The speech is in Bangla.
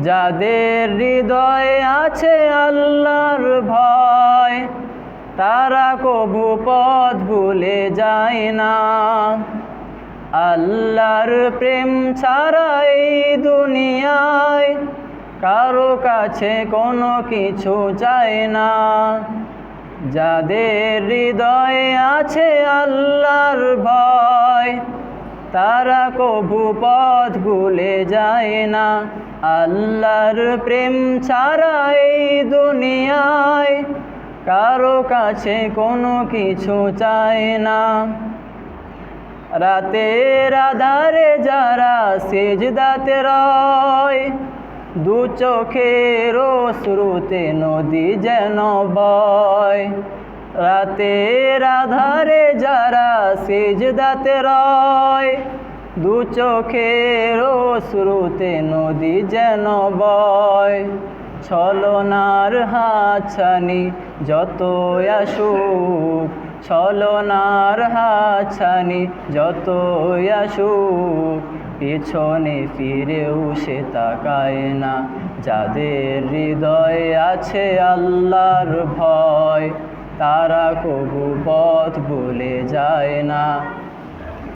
যাদের হৃদয়ে আছে আল্লাহর ভয়, তারা কবু পথ ভুলে যায় না। আল্লাহর প্রেম ছাড়া এই দুনিয়ায় কারো কাছে কোনো কিছু চায় না। যাদের হৃদয়ে আছে আল্লাহর ভয়, তারা কবু পথ ভুলে যায় না। আল্লাহর প্রেম ছাড়া এই দুনিয়ায় কারো কাছে কোনো কিছু চায় না। রাতের আধারে যারা সিজদাতে রয়, দু চোখের অশ্রুতে নদী যেন বয়। রাতের আধারে যারা সিজদাতে রয়, দু চোখের অশ্রুতে নদী যেন বয়। ছলনার হাতছানি যতই আসুক, ছলনার হাতছানি যতই আসুক, পেছনে ফিরেও সে তাকায় না। যাদের হৃদয়ে আছে আল্লাহর ভয়, তারা কবু পথ ভুলে যায় না।